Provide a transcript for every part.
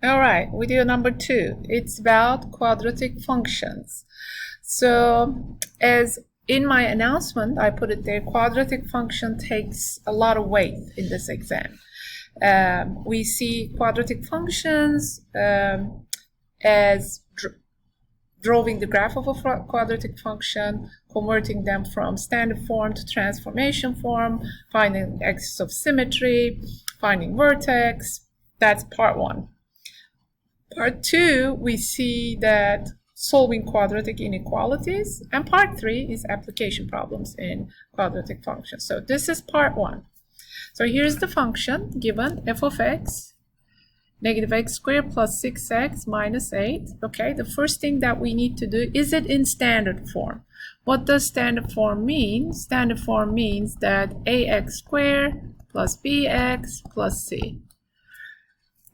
All right, video number 2. It's about quadratic functions. So as in my announcement, I put it there, quadratic function takes a lot of weight in this exam. We see quadratic functions as drawing the graph of a quadratic function, converting them from standard form to transformation form, finding the axis of symmetry, finding vertex. That's part 1. Part 2, we see that solving quadratic inequalities, and part 3 is application problems in quadratic functions. So this is part 1. So here's the function given, f of x, negative x squared plus 6x minus 8. Okay, the first thing that we need to do, is it in standard form? What does standard form mean? Standard form means that ax squared plus bx plus c.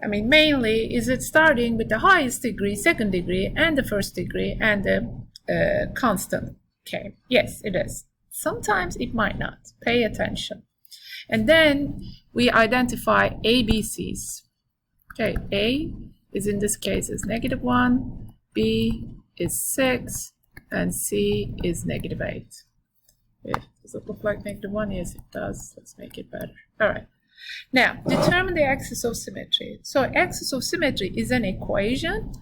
I mean, mainly, is it starting with the highest degree, second degree, and the first degree, and the constant k? Yes, it is. Sometimes it might not. Pay attention. And then we identify ABCs. Okay, A is in this case is -1, B is 6, and C is -8. Does it look like -1? Yes, it does. Let's make it better. All right. Now, determine the axis of symmetry. So axis of symmetry is an equation,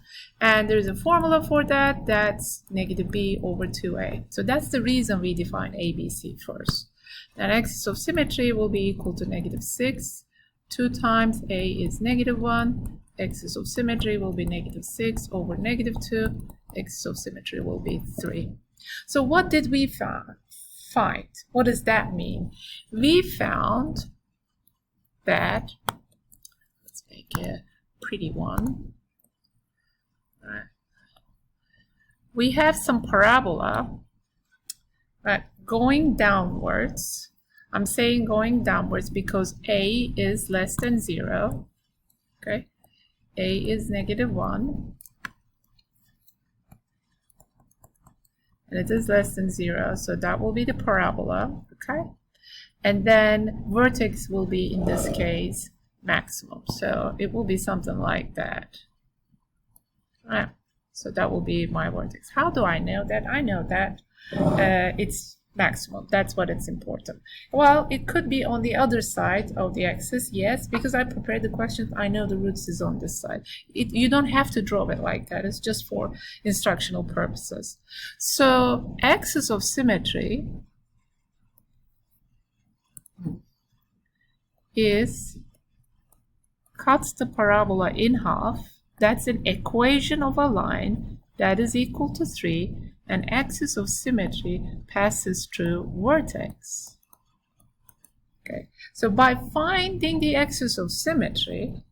and there's a formula for that. That's -b over 2a. So that's the reason we define ABC first. Then axis of symmetry will be equal to -6. 2 times a is -1. Axis of symmetry will be -6 over -2. Axis of symmetry will be 3. So what did we find? What does that mean? We found that, let's make a pretty one. We have some parabola going downwards. I'm saying going downwards because a is less than 0. Okay, a is -1, and it is less than 0, so that will be the parabola. Okay. And then vertex will be, in this case, maximum. So it will be something like that. So that will be my vertex. How do I know that? I know that it's maximum. That's what it's important. Well, it could be on the other side of the axis, yes, because I prepared the questions. I know the roots is on this side. You don't have to draw it like that. It's just for instructional purposes. So axis of symmetry cuts the parabola in half. That's an equation of a line that is equal to 3, and axis of symmetry passes through vertex. Okay, so by finding the axis of symmetry,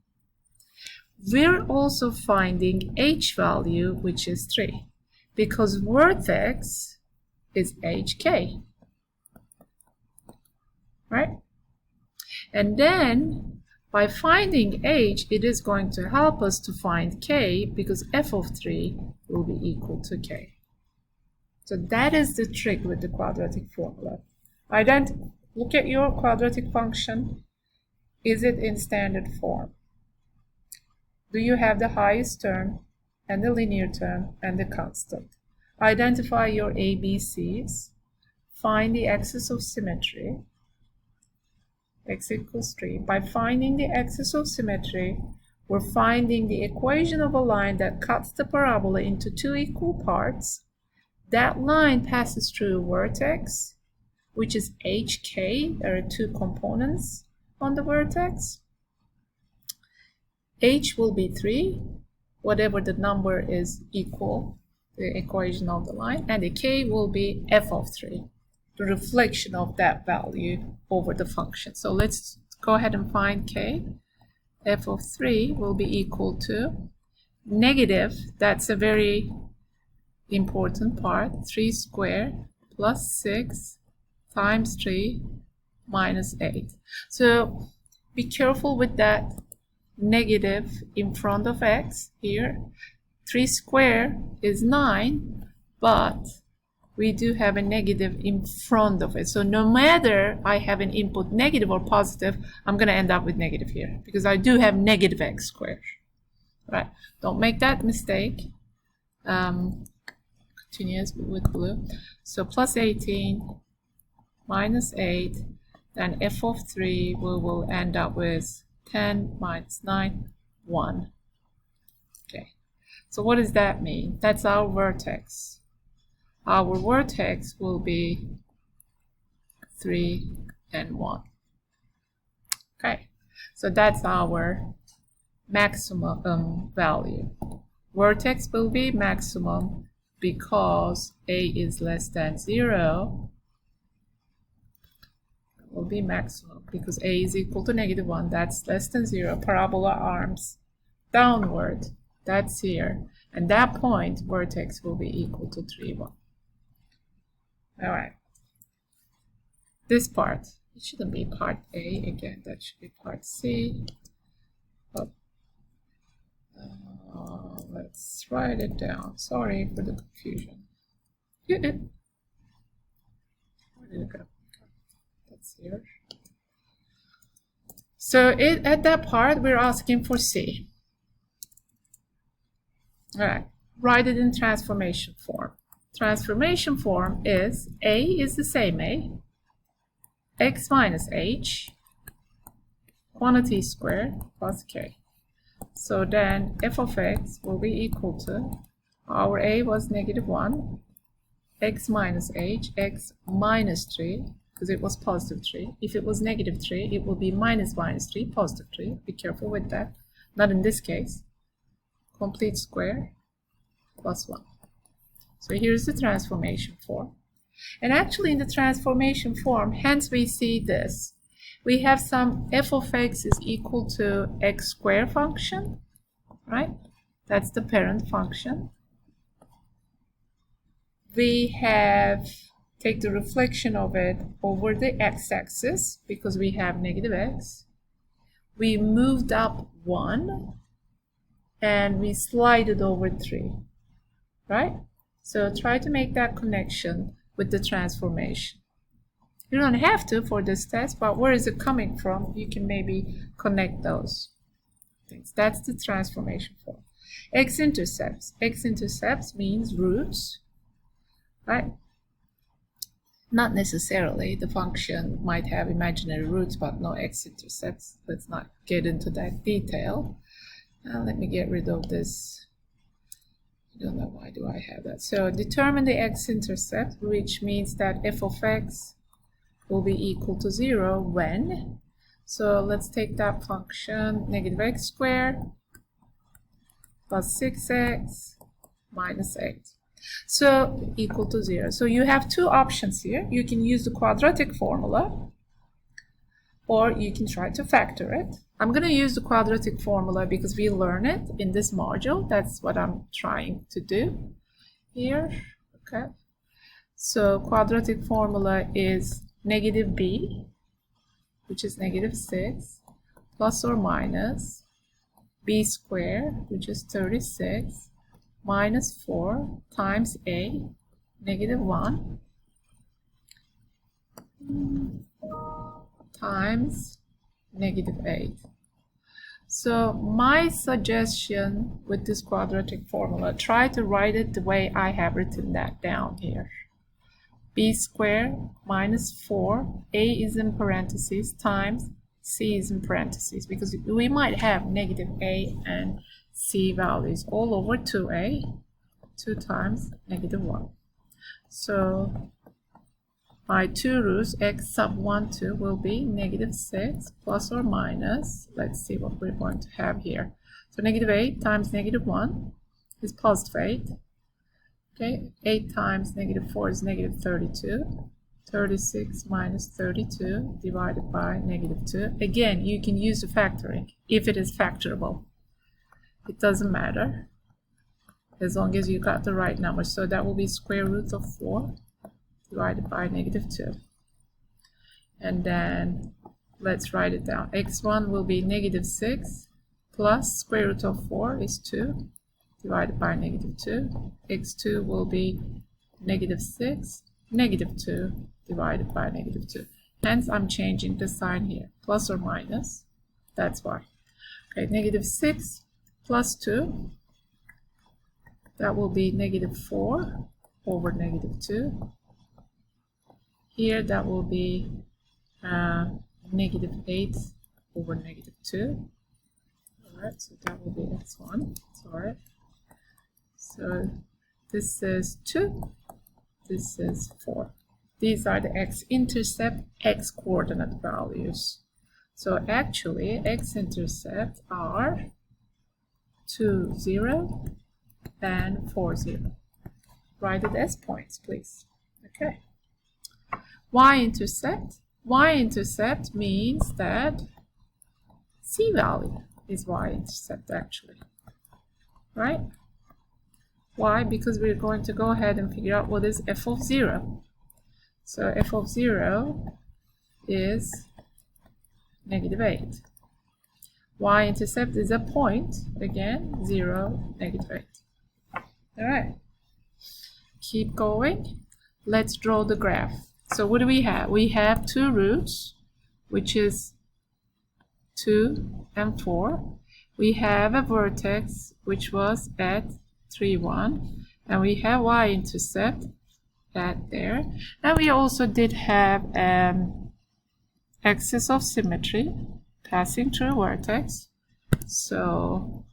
we're also finding h value, which is 3, because vertex is hk. Right? And then by finding h, it is going to help us to find k, because f of 3 will be equal to k. So that is the trick with the quadratic formula. Look at your quadratic function. Is it in standard form? Do you have the highest term and the linear term and the constant? Identify your ABCs. Find the axis of symmetry. X equals 3. By finding the axis of symmetry, we're finding the equation of a line that cuts the parabola into 2 equal parts. That line passes through a vertex, which is hk. There are 2 components on the vertex. H will be 3, whatever the number is equal, the equation of the line, and the k will be f of 3. The reflection of that value over the function. So let's go ahead and find k. F of 3 will be equal to negative, that's a very important part, 3 squared plus 6 times 3 minus 8. So be careful with that negative in front of x here. 3 squared is 9, but we do have a negative in front of it. So no matter I have an input negative or positive, I'm going to end up with negative here because I do have negative x squared. Right, don't make that mistake. Continuous with blue. So plus 18 minus 8, then f of 3 we will end up with 10 minus 9, 1. Okay, so what does that mean? That's our vertex. Our vertex will be 3 and 1. Okay, so that's our maximum value. Vertex will be maximum because a is less than 0. It will be maximum because a is equal to -1. That's less than 0. Parabola arms downward. That's here. And that point, vertex will be equal to 3, 1. All right. This part, it shouldn't be part A again. That should be part C. But, let's write it down. Sorry for the confusion. Where did it go? That's here. So at that part, we're asking for C. All right, write it in transformation form. Transformation form is A is the same A, x minus h, quantity squared plus k. So then f of x will be equal to, our a was -1, x minus h, x minus 3, because it was positive 3. If it was -3, it will be minus 3, positive 3. Be careful with that. Not in this case. Complete square plus 1. So here's the transformation form. And actually in the transformation form, hence we see this. We have some f of x is equal to x squared function, right? That's the parent function. We have, take the reflection of it over the x-axis because we have -x. We moved up 1 and we slide it over 3, right? So try to make that connection with the transformation. You don't have to for this test, but where is it coming from? You can maybe connect those things. That's the transformation form. X-intercepts. X-intercepts means roots, right? Not necessarily. The function might have imaginary roots, but no x-intercepts. Let's not get into that detail. Let me get rid of this. I don't know why do I have that. So determine the x-intercept, which means that f of x will be equal to 0 when, so let's take that function, -x squared plus 6x minus 8. So equal to 0. So you have two options here. You can use the quadratic formula or you can try to factor it. I'm going to use the quadratic formula because we learn it in this module. That's what I'm trying to do here. Okay. So quadratic formula is -b, which is -6, plus or minus b squared, which is 36, minus 4 times a, -1, times -8. So my suggestion with this quadratic formula, try to write it the way I have written that down here. B squared minus 4, a is in parentheses, times c is in parentheses, because we might have -a and c values all over 2a, 2 times -1. So my two roots, x sub 1, 2, will be -6 plus or minus, let's see what we're going to have here. So -8 times -1 is positive 8. Okay, 8 times -4 is -32. 36 minus 32 divided by -2. Again, you can use the factoring if it is factorable. It doesn't matter as long as you got the right number. So that will be square root of 4 divided by -2. And then let's write it down. x1 will be -6 plus square root of 4 is 2 divided by -2. x2 will be -6, -2 divided by -2. Hence, I'm changing the sign here, plus or minus. That's why. Okay, -6 plus 2. That will be negative 4 over negative 2. Here that will be negative 8 over negative 2. Alright, so that will be x1. Sorry. So this is 2. This is 4. These are the x-intercept, x-coordinate values. So actually, x-intercept are 2, 0, and 4, 0. Write it as points, please. Okay. Y-intercept. Y-intercept means that C value is y-intercept actually. Right? Why? Because we're going to go ahead and figure out what is f of 0. So f of 0 is negative 8. Y-intercept is a point, again, 0, negative 8. Alright, keep going. Let's draw the graph. So what do we have? We have two roots, which is 2 and 4. We have a vertex, which was at 3, 1. And we have y-intercept at there. And we also did have an axis of symmetry passing through vertex. So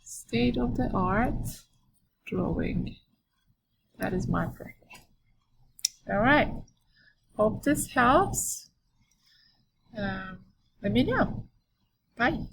state of the art drawing. That is my problem. All right. Hope this helps. Let me know. Bye.